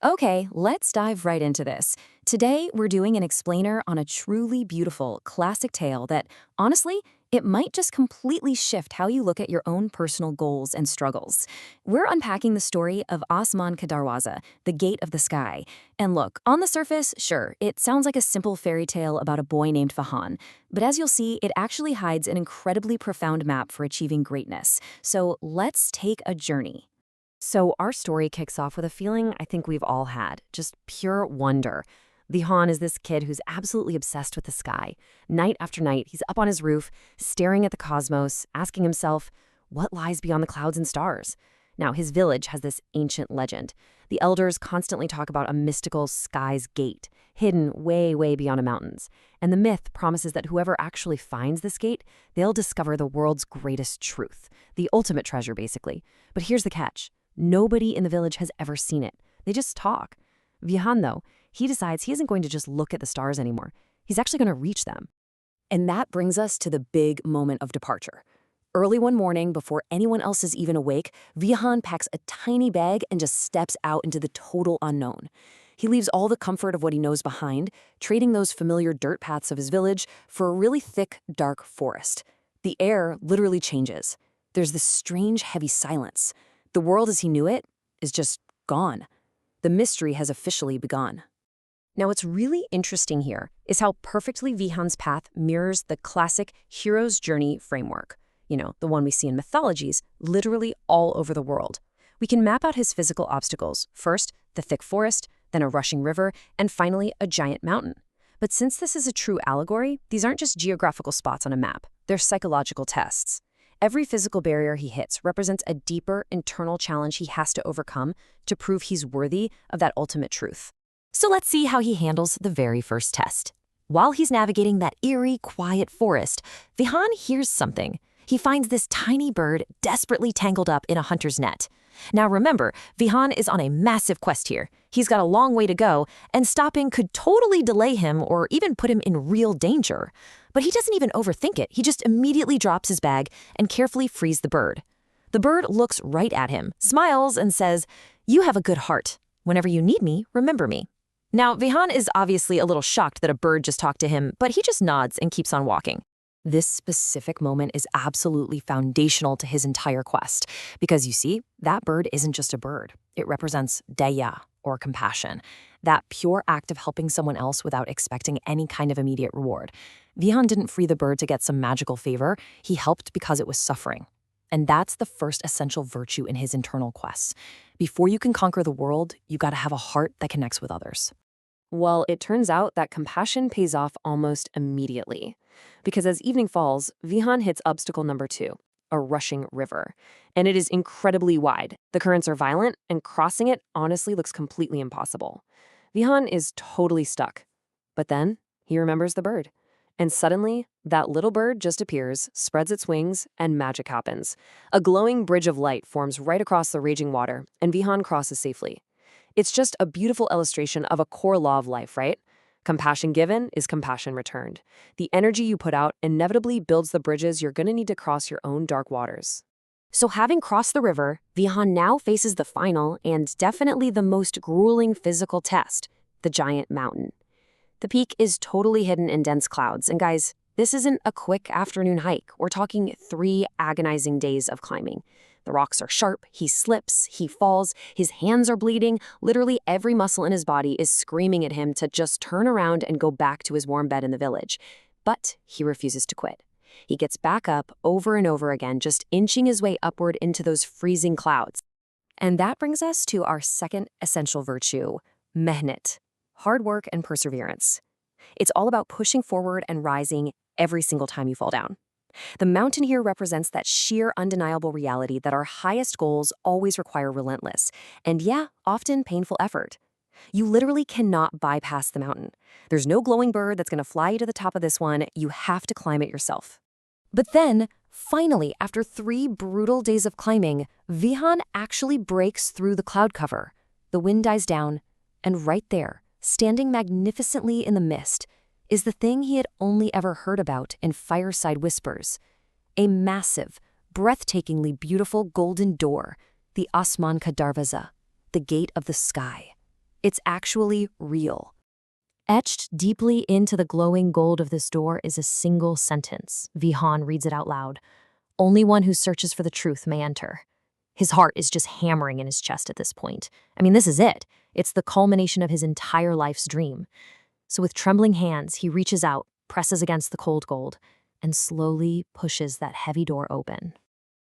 Okay, let's dive right into this. Today, we're doing an explainer on a truly beautiful, classic tale that, honestly, it might just completely shift how you look at your own personal goals and struggles. We're unpacking the story of Asman Ka Darwaza, the Gate of the Sky. And look, on the surface, sure, it sounds like a simple fairy tale about a boy named Vahan. But as you'll see, it actually hides an incredibly profound map for achieving greatness. So let's take a journey. So our story kicks off with a feeling I think we've all had, just pure wonder. Vihan is this kid who's absolutely obsessed with the sky. Night after night, he's up on his roof, staring at the cosmos, asking himself, what lies beyond the clouds and stars? Now, his village has this ancient legend. The elders constantly talk about a mystical sky's gate, hidden way, way beyond the mountains. And the myth promises that whoever actually finds this gate, they'll discover the world's greatest truth, the ultimate treasure, basically. But here's the catch. Nobody in the village has ever seen it. They just talk. Vihan, though, he decides he isn't going to just look at the stars anymore. He's actually going to reach them. And that brings us to the big moment of departure. Early one morning, before anyone else is even awake, Vihan packs a tiny bag and just steps out into the total unknown. He leaves all the comfort of what he knows behind, trading those familiar dirt paths of his village for a really thick, dark forest. The air literally changes. There's this strange, heavy silence. The world as he knew it is just gone. The mystery has officially begun. Now, what's really interesting here is how perfectly Vihan's path mirrors the classic hero's journey framework. You know, the one we see in mythologies literally all over the world. We can map out his physical obstacles. First, the thick forest, then a rushing river, and finally, a giant mountain. But since this is a true allegory, these aren't just geographical spots on a map. They're psychological tests. Every physical barrier he hits represents a deeper internal challenge he has to overcome to prove he's worthy of that ultimate truth. So let's see how he handles the very first test. While he's navigating that eerie, quiet forest, Vihan hears something. He finds this tiny bird desperately tangled up in a hunter's net. Now remember, Vihan is on a massive quest here. He's got a long way to go, and stopping could totally delay him or even put him in real danger. But he doesn't even overthink it. He just immediately drops his bag and carefully frees the bird. The bird looks right at him, smiles, and says, "You have a good heart. Whenever you need me, remember me." Now, Vihan is obviously a little shocked that a bird just talked to him, but he just nods and keeps on walking. This specific moment is absolutely foundational to his entire quest, because you see, that bird isn't just a bird. It represents daya, or compassion, that pure act of helping someone else without expecting any kind of immediate reward. Vihan didn't free the bird to get some magical favor. He helped because it was suffering. And that's the first essential virtue in his internal quests. Before you can conquer the world, you gotta have a heart that connects with others. Well, it turns out that compassion pays off almost immediately. Because as evening falls, Vihan hits obstacle number 2, a rushing river. And it is incredibly wide. The currents are violent, and crossing it honestly looks completely impossible. Vihan is totally stuck. But then, he remembers the bird. And suddenly, that little bird just appears, spreads its wings, and magic happens. A glowing bridge of light forms right across the raging water, and Vihan crosses safely. It's just a beautiful illustration of a core law of life, right? Compassion given is compassion returned. The energy you put out inevitably builds the bridges you're going to need to cross your own dark waters. So having crossed the river, Vihan now faces the final and definitely the most grueling physical test, the giant mountain. The peak is totally hidden in dense clouds, and guys, this isn't a quick afternoon hike. We're talking 3 agonizing days of climbing. The rocks are sharp, he slips, he falls, his hands are bleeding, literally every muscle in his body is screaming at him to just turn around and go back to his warm bed in the village. But he refuses to quit. He gets back up over and over again, just inching his way upward into those freezing clouds. And that brings us to our second essential virtue, mehnat, hard work and perseverance. It's all about pushing forward and rising every single time you fall down. The mountain here represents that sheer, undeniable reality that our highest goals always require relentless, and yeah, often painful effort. You literally cannot bypass the mountain. There's no glowing bird that's going to fly you to the top of this one. You have to climb it yourself. But then, finally, after 3 brutal days of climbing, Vihan actually breaks through the cloud cover. The wind dies down, and right there, standing magnificently in the mist, is the thing he had only ever heard about in fireside whispers. A massive, breathtakingly beautiful golden door, the Asman Ka Darwaza, the Gate of the Sky. It's actually real. Etched deeply into the glowing gold of this door is a single sentence. Vihan reads it out loud. Only one who searches for the truth may enter. His heart is just hammering in his chest at this point. I mean, this is it. It's the culmination of his entire life's dream. So with trembling hands, he reaches out, presses against the cold gold, and slowly pushes that heavy door open.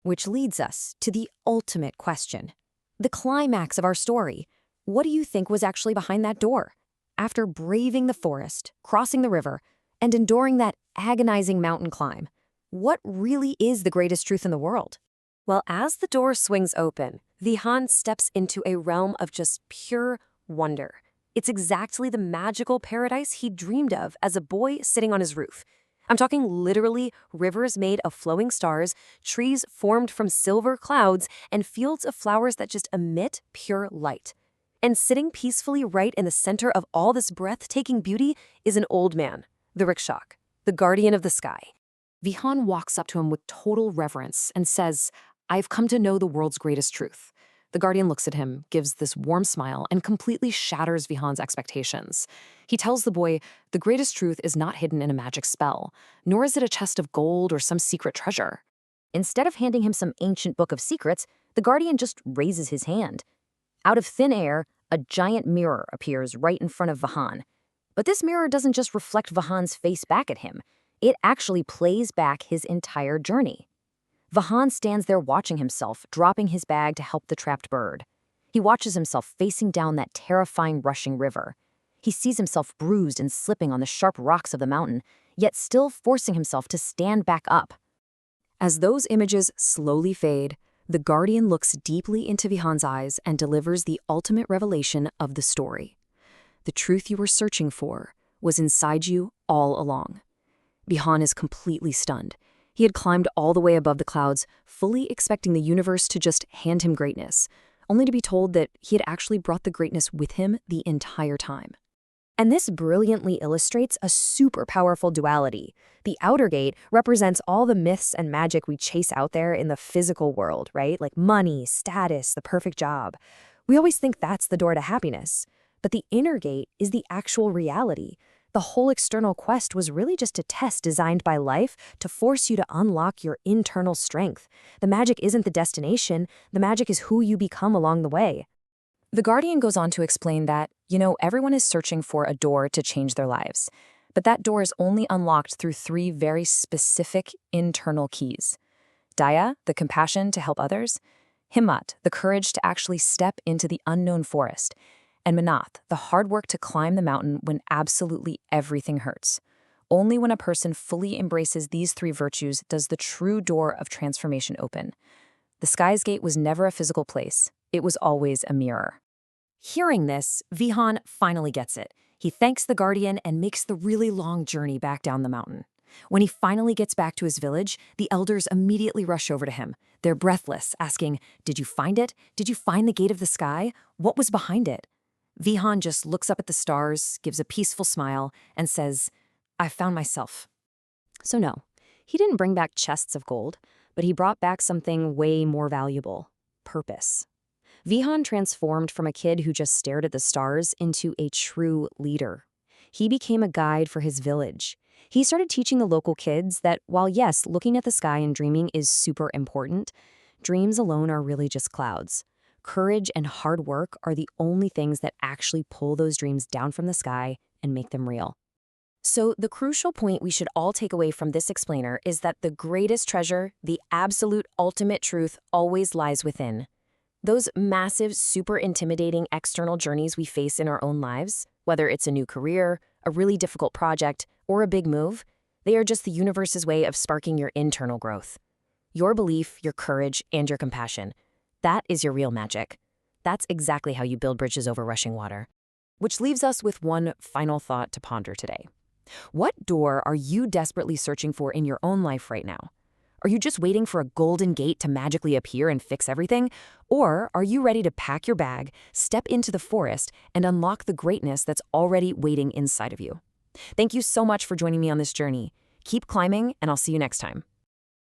Which leads us to the ultimate question. The climax of our story. What do you think was actually behind that door? After braving the forest, crossing the river, and enduring that agonizing mountain climb, what really is the greatest truth in the world? Well, as the door swings open, Vihan steps into a realm of just pure wonder. It's exactly the magical paradise he dreamed of as a boy sitting on his roof. I'm talking literally rivers made of flowing stars, trees formed from silver clouds, and fields of flowers that just emit pure light. And sitting peacefully right in the center of all this breathtaking beauty is an old man, the Rikshak, the guardian of the sky. Vihan walks up to him with total reverence and says, "I've come to know the world's greatest truth." The guardian looks at him, gives this warm smile, and completely shatters Vihan's expectations. He tells the boy, the greatest truth is not hidden in a magic spell, nor is it a chest of gold or some secret treasure. Instead of handing him some ancient book of secrets, the guardian just raises his hand. Out of thin air, a giant mirror appears right in front of Vihan. But this mirror doesn't just reflect Vahan's face back at him. It actually plays back his entire journey. Vihan stands there watching himself, dropping his bag to help the trapped bird. He watches himself facing down that terrifying rushing river. He sees himself bruised and slipping on the sharp rocks of the mountain, yet still forcing himself to stand back up. As those images slowly fade, the guardian looks deeply into Vihan's eyes and delivers the ultimate revelation of the story. The truth you were searching for was inside you all along. Vihan is completely stunned. He had climbed all the way above the clouds, fully expecting the universe to just hand him greatness, only to be told that he had actually brought the greatness with him the entire time. And this brilliantly illustrates a super powerful duality. The outer gate represents all the myths and magic we chase out there in the physical world, right? Like money, status, the perfect job. We always think that's the door to happiness. But the inner gate is the actual reality. The whole external quest was really just a test designed by life to force you to unlock your internal strength. The magic isn't the destination, the magic is who you become along the way. The guardian goes on to explain that, everyone is searching for a door to change their lives. But that door is only unlocked through 3 very specific internal keys. Daya, the compassion to help others. Himmat, the courage to actually step into the unknown forest. And Manath, the hard work to climb the mountain when absolutely everything hurts. Only when a person fully embraces these 3 virtues does the true door of transformation open. The Sky's Gate was never a physical place. It was always a mirror. Hearing this, Vihan finally gets it. He thanks the guardian and makes the really long journey back down the mountain. When he finally gets back to his village, the elders immediately rush over to him. They're breathless, asking, "Did you find it? Did you find the gate of the sky? What was behind it?" Vihan just looks up at the stars, gives a peaceful smile, and says, "I found myself." So no, he didn't bring back chests of gold, but he brought back something way more valuable: purpose. Vihan transformed from a kid who just stared at the stars into a true leader. He became a guide for his village. He started teaching the local kids that while yes, looking at the sky and dreaming is super important, dreams alone are really just clouds. Courage and hard work are the only things that actually pull those dreams down from the sky and make them real. So the crucial point we should all take away from this explainer is that the greatest treasure, the absolute ultimate truth, always lies within. Those massive, super intimidating external journeys we face in our own lives, whether it's a new career, a really difficult project, or a big move, they are just the universe's way of sparking your internal growth. Your belief, your courage, and your compassion. That is your real magic. That's exactly how you build bridges over rushing water. Which leaves us with one final thought to ponder today. What door are you desperately searching for in your own life right now? Are you just waiting for a golden gate to magically appear and fix everything? Or are you ready to pack your bag, step into the forest, and unlock the greatness that's already waiting inside of you? Thank you so much for joining me on this journey. Keep climbing, and I'll see you next time.